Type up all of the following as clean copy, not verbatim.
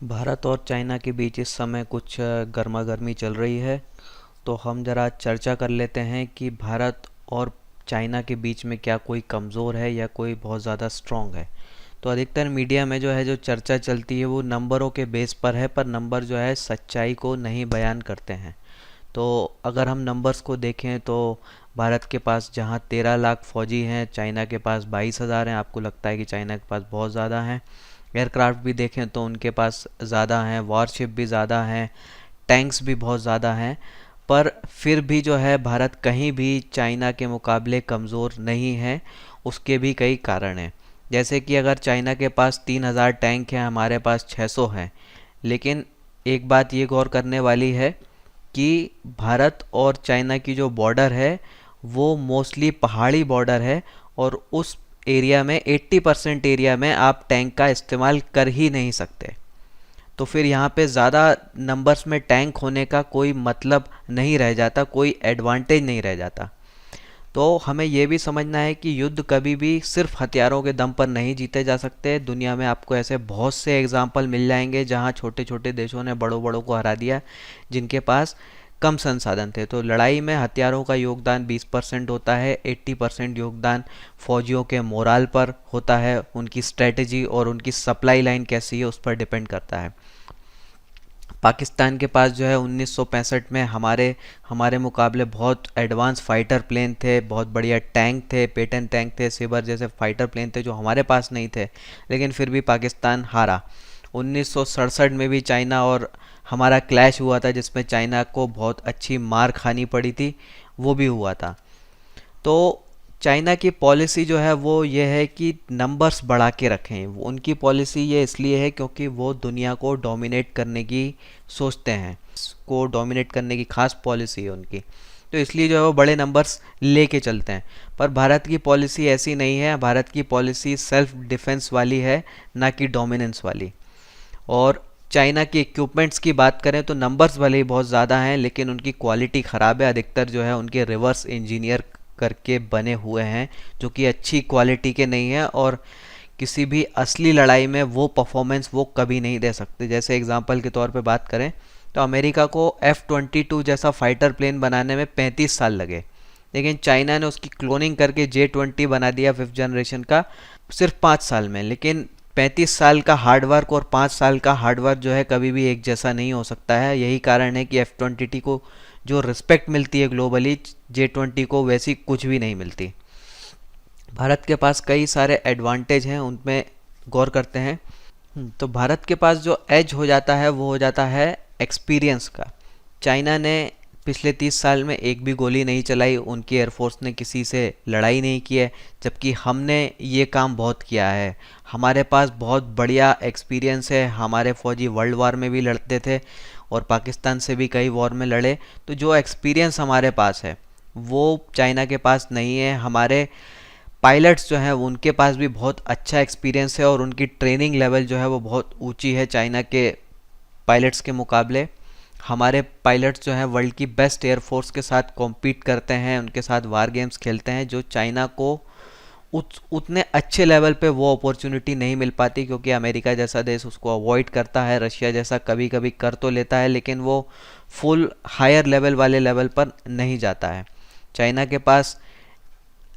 भारत और चाइना के बीच इस समय कुछ गर्मा गर्मी चल रही है। तो हम ज़रा चर्चा कर लेते हैं कि भारत और चाइना के बीच में क्या कोई कमज़ोर है या कोई बहुत ज़्यादा स्ट्रॉन्ग है। तो अधिकतर मीडिया में जो चर्चा चलती है वो नंबरों के बेस पर है, पर नंबर जो है सच्चाई को नहीं बयान करते हैं। तो अगर हम नंबर्स को देखें तो भारत के पास जहां 13 लाख फौजी हैं, चाइना के पास 22,000 हैं। आपको लगता है कि चाइना के पास बहुत ज़्यादा हैं। एयरक्राफ्ट भी देखें तो उनके पास ज़्यादा हैं, वॉरशिप भी ज़्यादा हैं, टैंक्स भी बहुत ज़्यादा हैं। पर फिर भी जो है भारत कहीं भी चाइना के मुकाबले कमज़ोर नहीं है। उसके भी कई कारण हैं। जैसे कि अगर चाइना के पास 3,000 टैंक हैं, हमारे पास 600 हैं। लेकिन एक बात ये गौर करने वाली है कि भारत और चाइना की जो बॉर्डर है वो मोस्टली पहाड़ी बॉर्डर है, और उस एरिया में 80% एरिया में आप टैंक का इस्तेमाल कर ही नहीं सकते। तो फिर यहाँ पे ज़्यादा नंबर्स में टैंक होने का कोई मतलब नहीं रह जाता, कोई एडवांटेज नहीं रह जाता। तो हमें ये भी समझना है कि युद्ध कभी भी सिर्फ हथियारों के दम पर नहीं जीते जा सकते। दुनिया में आपको ऐसे बहुत से एग्जाम्पल मिल जाएंगे जहाँ छोटे छोटे देशों ने बड़ों बड़ों को हरा दिया, जिनके पास कम संसाधन थे। तो लड़ाई में हथियारों का योगदान 20% होता है, 80% योगदान फौजियों के मोराल पर होता है। उनकी स्ट्रेटजी और उनकी सप्लाई लाइन कैसी है उस पर डिपेंड करता है। पाकिस्तान के पास जो है 1965 में हमारे हमारे मुकाबले बहुत एडवांस फाइटर प्लेन थे, बहुत बढ़िया टैंक थे, पेटन टैंक थे, सेबर जैसे फाइटर प्लेन थे जो हमारे पास नहीं थे। लेकिन फिर भी पाकिस्तान हारा। 1967 में भी चाइना और हमारा क्लैश हुआ था, जिसमें चाइना को बहुत अच्छी मार खानी पड़ी थी, वो भी हुआ था। तो चाइना की पॉलिसी जो है वो ये है कि नंबर्स बढ़ा के रखें। उनकी पॉलिसी ये इसलिए है क्योंकि वो दुनिया को डोमिनेट करने की सोचते हैं, को डोमिनेट करने की खास पॉलिसी है उनकी। तो इसलिए जो है वो बड़े नंबर्स लेके चलते हैं। पर भारत की पॉलिसी ऐसी नहीं है। भारत की पॉलिसी सेल्फ डिफेंस वाली है, ना कि डोमिनेंस वाली। और चाइना की इक्विपमेंट्स की बात करें तो नंबर्स भले ही बहुत ज़्यादा हैं, लेकिन उनकी क्वालिटी ख़राब है। अधिकतर जो है उनके रिवर्स इंजीनियर करके बने हुए हैं, जो कि अच्छी क्वालिटी के नहीं हैं, और किसी भी असली लड़ाई में वो परफॉर्मेंस वो कभी नहीं दे सकते। जैसे एग्जांपल के तौर पे बात करें तो अमेरिका को F-22 जैसा फाइटर प्लेन बनाने में 35 साल लगे, लेकिन चाइना ने उसकी क्लोनिंग करके J-20 बना दिया 5th जनरेशन का सिर्फ 5 साल में। लेकिन 35 साल का हार्डवर्क और 5 साल का हार्डवर्क जो है कभी भी एक जैसा नहीं हो सकता है। यही कारण है कि F-22 को जो रिस्पेक्ट मिलती है ग्लोबली, J-20 को वैसी कुछ भी नहीं मिलती। भारत के पास कई सारे एडवांटेज हैं, उनमें गौर करते हैं। तो भारत के पास जो एज हो जाता है वो हो जाता है एक्सपीरियंस का। चाइना ने पिछले 30 साल में एक भी गोली नहीं चलाई, उनकी एयरफोर्स ने किसी से लड़ाई नहीं की है, जबकि हमने ये काम बहुत किया है। हमारे पास बहुत बढ़िया एक्सपीरियंस है। हमारे फौजी वर्ल्ड वार में भी लड़ते थे और पाकिस्तान से भी कई वॉर में लड़े। तो जो एक्सपीरियंस हमारे पास है वो चाइना के पास नहीं है। हमारे पायलट्स जो हैं उनके पास भी बहुत अच्छा एक्सपीरियंस है, और उनकी ट्रेनिंग लेवल जो है वो बहुत ऊंची है चाइना के पायलट्स के मुकाबले। हमारे पायलट्स जो हैं वर्ल्ड की बेस्ट एयरफोर्स के साथ कॉम्पीट करते हैं, उनके साथ वार गेम्स खेलते हैं, जो चाइना को उतने अच्छे लेवल पे वो अपॉर्चुनिटी नहीं मिल पाती, क्योंकि अमेरिका जैसा देश उसको अवॉइड करता है। रशिया जैसा कभी कभी कर तो लेता है, लेकिन वो फुल हायर लेवल वाले लेवल पर नहीं जाता है। चाइना के पास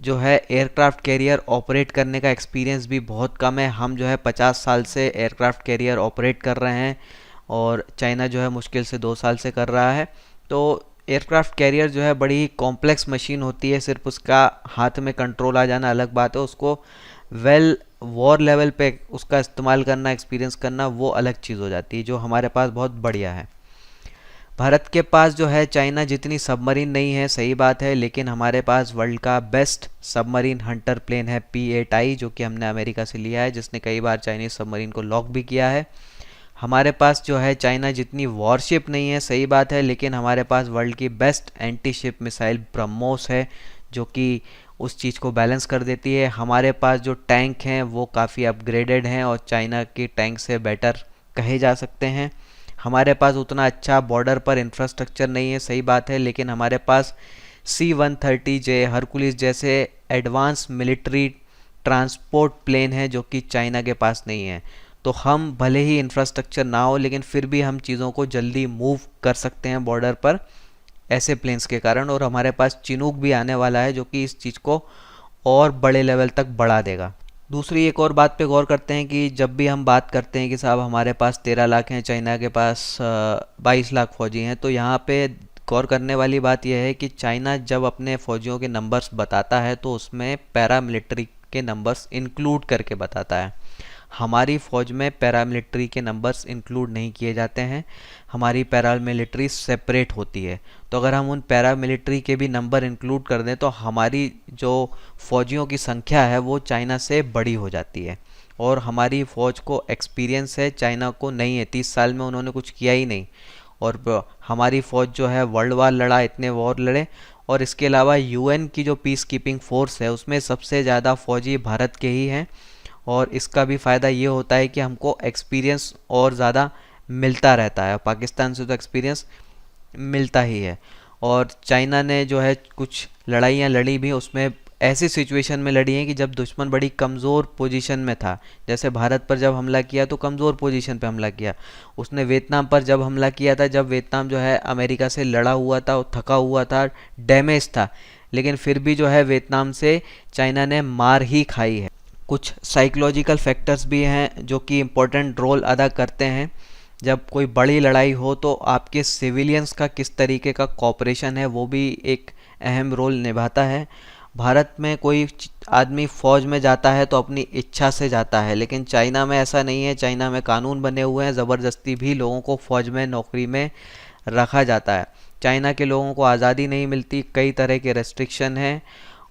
जो है एयरक्राफ्ट कैरियर ऑपरेट करने का एक्सपीरियंस भी बहुत कम है। हम जो है 50 साल से एयरक्राफ्ट कैरियर ऑपरेट कर रहे हैं, और चाइना जो है मुश्किल से 2 साल से कर रहा है। तो एयरक्राफ्ट कैरियर जो है बड़ी ही कॉम्प्लेक्स मशीन होती है। सिर्फ उसका हाथ में कंट्रोल आ जाना अलग बात है, उसको वेल वॉर लेवल पे उसका इस्तेमाल करना, एक्सपीरियंस करना, वो अलग चीज़ हो जाती है, जो हमारे पास बहुत बढ़िया है। भारत के पास जो है चाइना जितनी सबमरीन नहीं है, सही बात है, लेकिन हमारे पास वर्ल्ड का बेस्ट सबमरीन हंटर प्लेन है P-8I, जो कि हमने अमेरिका से लिया है, जिसने कई बार चाइनीज सबमरीन को लॉक भी किया है। हमारे पास जो है चाइना जितनी वॉरशिप नहीं है, सही बात है, लेकिन हमारे पास वर्ल्ड की best anti ship missile BrahMos है, जो कि उस चीज़ को बैलेंस कर देती है। हमारे पास जो टैंक हैं वो काफ़ी अपग्रेडेड हैं और चाइना के टैंक से बेटर कहे जा सकते हैं। हमारे पास उतना अच्छा बॉर्डर पर इंफ्रास्ट्रक्चर नहीं है, सही बात है, लेकिन हमारे पास C-130J हरकुलिस जैसे एडवांस मिलिट्री ट्रांसपोर्ट प्लेन है, जो कि चाइना के पास नहीं है। तो हम भले ही इंफ्रास्ट्रक्चर ना हो लेकिन फिर भी हम चीज़ों को जल्दी मूव कर सकते हैं बॉर्डर पर ऐसे प्लेन्स के कारण। और हमारे पास चिनूक भी आने वाला है जो कि इस चीज़ को और बड़े लेवल तक बढ़ा देगा। दूसरी एक और बात पे गौर करते हैं कि जब भी हम बात करते हैं कि साहब हमारे पास 13 लाख हैं, चाइना के पास 22 लाख फौजी हैं, तो यहाँ पे गौर करने वाली बात यह है कि चाइना जब अपने फौजियों के नंबर्स बताता है तो उसमें पैरामिलिट्री के नंबर्स इंक्लूड करके बताता है। हमारी फ़ौज में पैरामिलिट्री के नंबर्स इंक्लूड नहीं किए जाते हैं, हमारी पैरामिलिट्री सेपरेट होती है। तो अगर हम उन पैरामिलिट्री के भी नंबर इंक्लूड कर दें तो हमारी जो फ़ौजियों की संख्या है वो चाइना से बड़ी हो जाती है। और हमारी फ़ौज को एक्सपीरियंस है, चाइना को नहीं है, 30 साल में उन्होंने कुछ किया ही नहीं। और हमारी फ़ौज जो है वर्ल्ड वार लड़ा, इतने वॉर लड़े। और इसके अलावा यूएन की जो पीस कीपिंग फोर्स है उसमें सबसे ज़्यादा फ़ौजी भारत के ही हैं। और इसका भी फ़ायदा ये होता है कि हमको एक्सपीरियंस और ज़्यादा मिलता रहता है। पाकिस्तान से तो एक्सपीरियंस मिलता ही है। और चाइना ने जो है कुछ लड़ाइयाँ लड़ी भी, उसमें ऐसी सिचुएशन में लड़ी हैं कि जब दुश्मन बड़ी कमज़ोर पोजीशन में था। जैसे भारत पर जब हमला किया तो कमज़ोर पोजीशन पे हमला किया। उसने वियतनाम पर जब हमला किया था, जब वियतनाम जो है अमेरिका से लड़ा हुआ था, थका हुआ था, डैमेज था, लेकिन फिर भी जो है वियतनाम से चाइना ने मार ही खाई है। कुछ साइकोलॉजिकल फैक्टर्स भी हैं जो कि इम्पोर्टेंट रोल अदा करते हैं। जब कोई बड़ी लड़ाई हो तो आपके सिविलियंस का किस तरीके का कॉपरेशन है वो भी एक अहम रोल निभाता है। भारत में कोई आदमी फ़ौज में जाता है तो अपनी इच्छा से जाता है, लेकिन चाइना में ऐसा नहीं है। चाइना में कानून बने हुए हैं, ज़बरदस्ती भी लोगों को फ़ौज में नौकरी में रखा जाता है। चाइना के लोगों को आज़ादी नहीं मिलती, कई तरह के रेस्ट्रिक्शन हैं।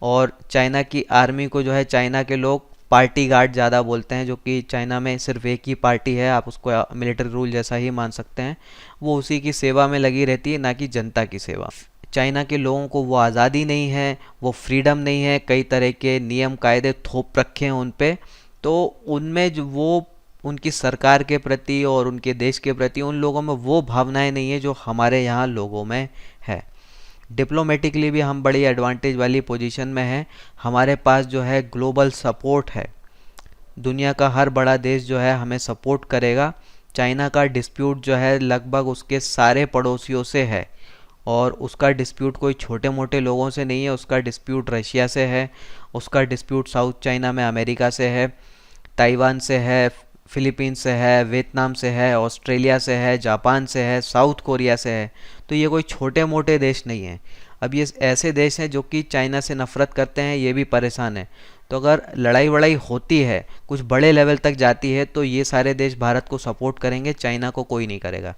और चाइना की आर्मी को जो है चाइना के लोग पार्टी गार्ड ज़्यादा बोलते हैं, जो कि चाइना में सिर्फ एक ही पार्टी है, आप उसको मिलिट्री रूल जैसा ही मान सकते हैं। वो उसी की सेवा में लगी रहती है, ना कि जनता की सेवा। चाइना के लोगों को वो आज़ादी नहीं है, वो फ्रीडम नहीं है, कई तरह के नियम कायदे थोप रखे हैं उन पे। तो उनमें जो वो उनकी सरकार के प्रति और उनके देश के प्रति उन लोगों में वो भावनाएं नहीं है जो हमारे यहाँ लोगों में है। डिप्लोमेटिकली भी हम बड़ी एडवांटेज वाली पोजीशन में हैं। हमारे पास जो है ग्लोबल सपोर्ट है, दुनिया का हर बड़ा देश जो है हमें सपोर्ट करेगा। चाइना का डिस्प्यूट जो है लगभग उसके सारे पड़ोसियों से है, और उसका डिस्प्यूट कोई छोटे मोटे लोगों से नहीं है। उसका डिस्प्यूट रशिया से है, उसका डिस्प्यूट साउथ चाइना में अमेरिका से है, ताइवान से है, फिलीपींस से है, वियतनाम से है, ऑस्ट्रेलिया से है, जापान से है, साउथ कोरिया से है। तो ये कोई छोटे मोटे देश नहीं हैं। अब ये ऐसे देश हैं जो कि चाइना से नफ़रत करते हैं, ये भी परेशान हैं। तो अगर लड़ाई वड़ाई होती है, कुछ बड़े लेवल तक जाती है, तो ये सारे देश भारत को सपोर्ट करेंगे, चाइना को कोई नहीं करेगा।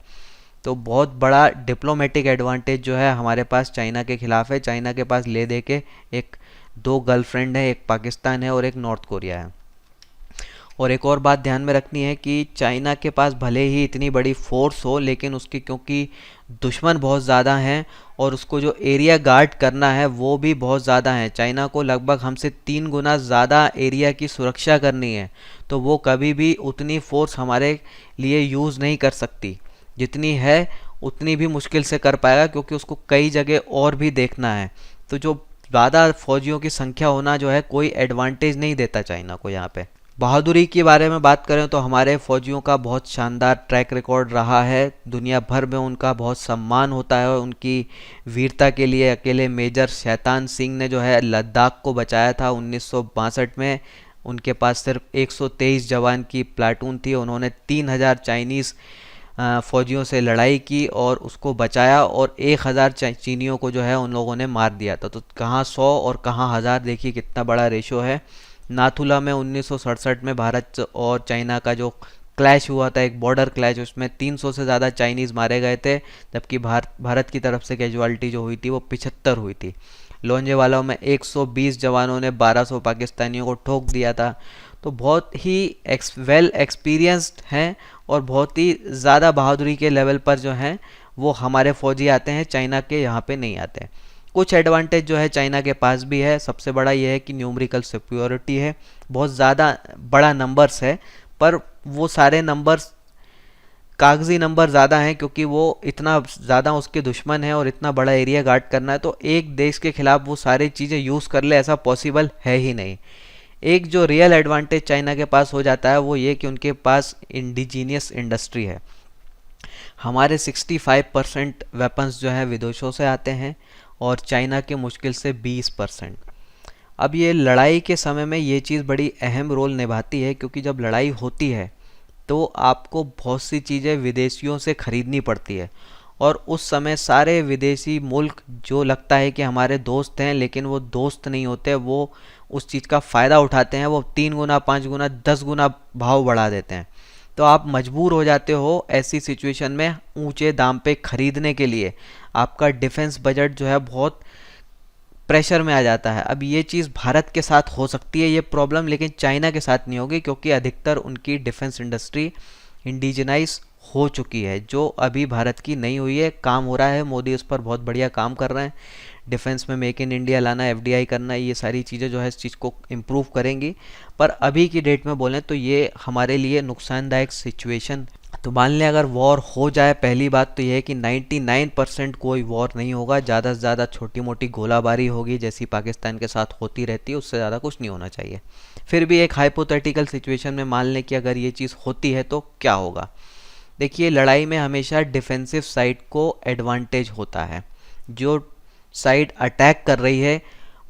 तो बहुत बड़ा डिप्लोमेटिक एडवांटेज जो है हमारे पास चाइना के ख़िलाफ़ है। चाइना के पास ले दे के एक दो गर्लफ्रेंड है, एक पाकिस्तान है और एक नॉर्थ कोरिया है। और एक और बात ध्यान में रखनी है कि चाइना के पास भले ही इतनी बड़ी फोर्स हो, लेकिन उसकी क्योंकि दुश्मन बहुत ज़्यादा हैं और उसको जो एरिया गार्ड करना है वो भी बहुत ज़्यादा है। चाइना को लगभग हमसे 3 गुना ज़्यादा एरिया की सुरक्षा करनी है, तो वो कभी भी उतनी फोर्स हमारे लिए यूज़ नहीं कर सकती। जितनी है उतनी भी मुश्किल से कर पाएगा, क्योंकि उसको कई जगह और भी देखना है। तो जो ज़्यादा फौजियों की संख्या होना जो है कोई एडवांटेज नहीं देता चाइना को यहाँ पे। बहादुरी के बारे में बात करें तो हमारे फौजियों का बहुत शानदार ट्रैक रिकॉर्ड रहा है। दुनिया भर में उनका बहुत सम्मान होता है उनकी वीरता के लिए। अकेले मेजर शैतान सिंह ने जो है लद्दाख को बचाया था 1962 में। उनके पास सिर्फ 123 जवान की प्लाटून थी, उन्होंने 3000 चाइनीज़ फ़ौजियों से लड़ाई की और उसको बचाया, और 1000 चीनियों को जो है उन लोगों ने मार दिया था। तो कहाँ 100 और कहाँ 1000, देखिए कितना बड़ा रेशो है। नाथुला में 1967 में भारत और चाइना का जो क्लैश हुआ था, एक बॉर्डर क्लैश, उसमें 300 से ज़्यादा चाइनीज़ मारे गए थे, जबकि भारत की तरफ से कैजुअलिटी जो हुई थी वो 75 हुई थी। लोंजेवाला में 120 जवानों ने 1200 पाकिस्तानियों को ठोक दिया था। तो बहुत ही वेल एक्सपीरियंस्ड हैं और बहुत ही ज़्यादा बहादुरी के लेवल पर जो हैं वो हमारे फौजी आते हैं, चाइना के यहाँ पे नहीं आते। कुछ एडवांटेज जो है चाइना के पास भी है। सबसे बड़ा ये है कि न्यूमेरिकल सिक्योरिटी है, बहुत ज़्यादा बड़ा नंबर्स है, पर वो सारे नंबर्स कागजी नंबर ज़्यादा हैं, क्योंकि वो इतना ज़्यादा उसके दुश्मन है और इतना बड़ा एरिया गार्ड करना है, तो एक देश के खिलाफ वो सारी चीज़ें यूज़ कर ले ऐसा पॉसिबल है ही नहीं। एक जो रियल एडवांटेज चाइना के पास हो जाता है वो ये कि उनके पास इंडिजीनियस इंडस्ट्री है। हमारे 65% वेपन्स जो है विदेशों से आते हैं और चाइना के मुश्किल से 20%। अब ये लड़ाई के समय में ये चीज़ बड़ी अहम रोल निभाती है, क्योंकि जब लड़ाई होती है तो आपको बहुत सी चीज़ें विदेशियों से ख़रीदनी पड़ती है, और उस समय सारे विदेशी मुल्क जो लगता है कि हमारे दोस्त हैं, लेकिन वो दोस्त नहीं होते, वो उस चीज़ का फ़ायदा उठाते हैं, वो 3 गुना 5 गुना 10 गुना भाव बढ़ा देते हैं। तो आप मजबूर हो जाते हो ऐसी सिचुएशन में ऊंचे दाम पे ख़रीदने के लिए। आपका डिफेंस बजट जो है बहुत प्रेशर में आ जाता है। अब ये चीज़ भारत के साथ हो सकती है ये प्रॉब्लम, लेकिन चाइना के साथ नहीं होगी, क्योंकि अधिकतर उनकी डिफेंस इंडस्ट्री इंडिजिनाइज हो चुकी है, जो अभी भारत की नहीं हुई है। काम हो रहा है, मोदी उस पर बहुत बढ़िया काम कर रहे हैं। डिफेंस में मेक इन इंडिया लाना, एफडीआई करना, ये सारी चीज़ें जो है इस चीज़ को इम्प्रूव करेंगी। पर अभी की डेट में बोलें तो ये हमारे लिए नुकसानदायक सिचुएशन। तो मान लें अगर वॉर हो जाए, पहली बात तो यह है कि 99% कोई वॉर नहीं होगा, ज़्यादा से ज़्यादा छोटी मोटी गोलाबारी होगी जैसी पाकिस्तान के साथ होती रहती है, उससे ज़्यादा कुछ नहीं होना चाहिए। फिर भी एक हाइपोथेटिकल सिचुएशन में मान लें कि अगर ये चीज़ होती है तो क्या होगा। देखिए, लड़ाई में हमेशा डिफेंसिव साइड को एडवांटेज होता है। जो साइड अटैक कर रही है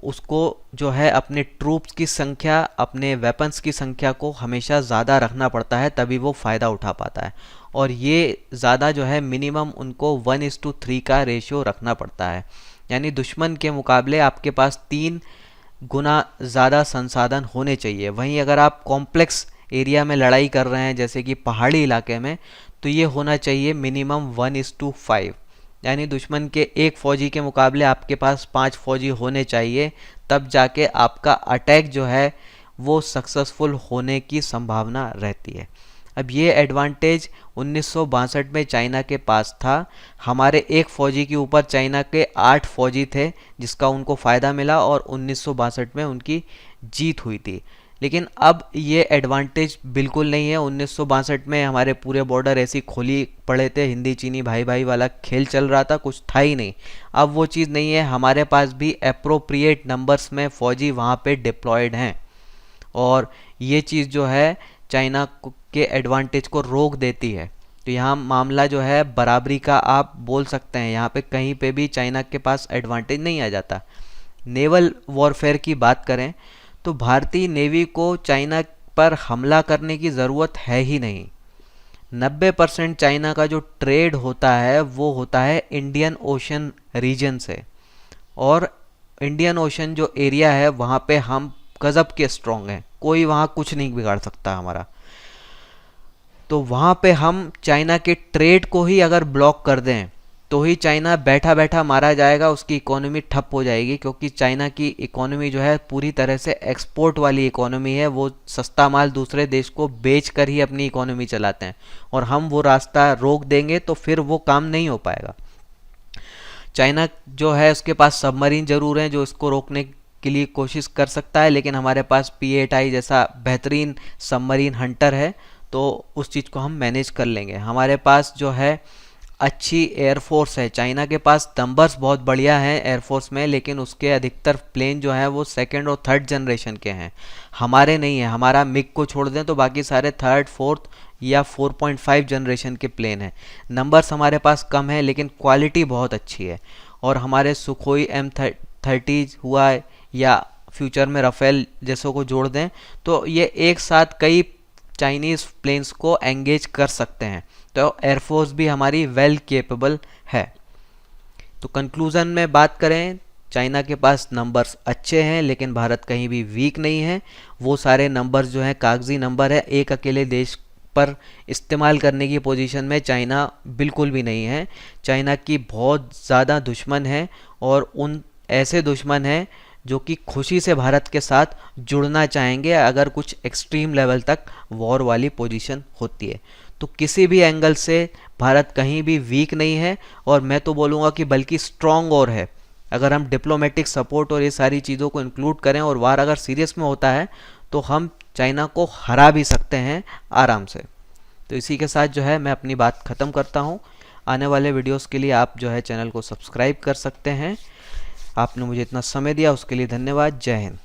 उसको जो है अपने ट्रूप्स की संख्या, अपने वेपन्स की संख्या को हमेशा ज़्यादा रखना पड़ता है, तभी वो फ़ायदा उठा पाता है। और ये ज़्यादा जो है मिनिमम उनको 1:3 का रेशियो रखना पड़ता है, यानी दुश्मन के मुकाबले आपके पास 3 गुना ज़्यादा संसाधन होने चाहिए। वहीं अगर आप कॉम्प्लेक्स एरिया में लड़ाई कर रहे हैं जैसे कि पहाड़ी इलाके में, तो ये होना चाहिए मिनिमम 1:5, यानी दुश्मन के एक फ़ौजी के मुकाबले आपके पास 5 फ़ौजी होने चाहिए, तब जाके आपका अटैक जो है वो सक्सेसफुल होने की संभावना रहती है। अब ये एडवांटेज 1962 में चाइना के पास था। हमारे एक फ़ौजी के ऊपर चाइना के 8 फ़ौजी थे, जिसका उनको फ़ायदा मिला और 1962 में उनकी जीत हुई थी। लेकिन अब ये एडवांटेज बिल्कुल नहीं है। 1962 में हमारे पूरे बॉर्डर ऐसी खोली पड़े थे, हिंदी चीनी भाई भाई वाला खेल चल रहा था, कुछ था ही नहीं। अब वो चीज़ नहीं है, हमारे पास भी अप्रोप्रिएट नंबर्स में फ़ौजी वहाँ पे डिप्लॉयड हैं, और ये चीज़ जो है चाइना के एडवांटेज को रोक देती है। तो यहाँ मामला जो है बराबरी का आप बोल सकते हैं, यहाँ पे कहीं पे भी चाइना के पास एडवांटेज नहीं आ जाता। नेवल वॉरफेयर की बात करें तो भारतीय नेवी को चाइना पर हमला करने की ज़रूरत है ही नहीं। 90% चाइना का जो ट्रेड होता है वो होता है इंडियन ओशन रीजन से, और इंडियन ओशन जो एरिया है वहाँ पे हम गजब के स्ट्रॉन्ग हैं, कोई वहाँ कुछ नहीं बिगाड़ सकता हमारा। तो वहाँ पे हम चाइना के ट्रेड को ही अगर ब्लॉक कर दें तो ही चाइना बैठा बैठा मारा जाएगा, उसकी इकोनॉमी ठप हो जाएगी, क्योंकि चाइना की इकोनॉमी जो है पूरी तरह से एक्सपोर्ट वाली इकोनॉमी है। वो सस्ता माल दूसरे देश को बेच कर ही अपनी इकोनॉमी चलाते हैं, और हम वो रास्ता रोक देंगे तो फिर वो काम नहीं हो पाएगा। चाइना जो है उसके पास सबमरीन ज़रूर हैं जो इसको रोकने के लिए कोशिश कर सकता है, लेकिन हमारे पास P-8I जैसा बेहतरीन सबमरीन हंटर है, तो उस चीज़ को हम मैनेज कर लेंगे। हमारे पास जो है अच्छी एयरफोर्स है। चाइना के पास नंबर्स बहुत बढ़िया हैं एयरफोर्स में, लेकिन उसके अधिकतर प्लेन जो है वो 2nd और 3rd जनरेशन के हैं, हमारे नहीं है। हमारा मिग को छोड़ दें तो बाकी सारे 3rd 4th या 4.5 जनरेशन के प्लेन हैं। नंबर्स हमारे पास कम है लेकिन क्वालिटी बहुत अच्छी है। और हमारे सुखोई M30 हुआ या फ्यूचर में राफेल जैसों को जोड़ दें तो ये एक साथ कई चाइनीज़ प्लेन्स को एंगेज कर सकते हैं। तो एयरफोर्स भी हमारी वेल केपेबल है। तो कंक्लूज़न में बात करें, चाइना के पास नंबर्स अच्छे हैं लेकिन भारत कहीं भी वीक नहीं है। वो सारे नंबर्स जो हैं कागजी नंबर है, एक अकेले देश पर इस्तेमाल करने की पोजीशन में चाइना बिल्कुल भी नहीं है। चाइना की बहुत ज़्यादा दुश्मन है, और उन ऐसे दुश्मन हैं जो कि खुशी से भारत के साथ जुड़ना चाहेंगे अगर कुछ एक्सट्रीम लेवल तक वॉर वाली पोजीशन होती है। तो किसी भी एंगल से भारत कहीं भी वीक नहीं है, और मैं तो बोलूँगा कि बल्कि स्ट्रॉन्ग और है। अगर हम डिप्लोमेटिक सपोर्ट और ये सारी चीज़ों को इंक्लूड करें और वार अगर सीरियस में होता है तो हम चाइना को हरा भी सकते हैं आराम से। तो इसी के साथ जो है मैं अपनी बात ख़त्म करता हूँ। आने वाले वीडियोस के लिए आप जो है चैनल को सब्सक्राइब कर सकते हैं। आपने मुझे इतना समय दिया उसके लिए धन्यवाद। जय हिंद।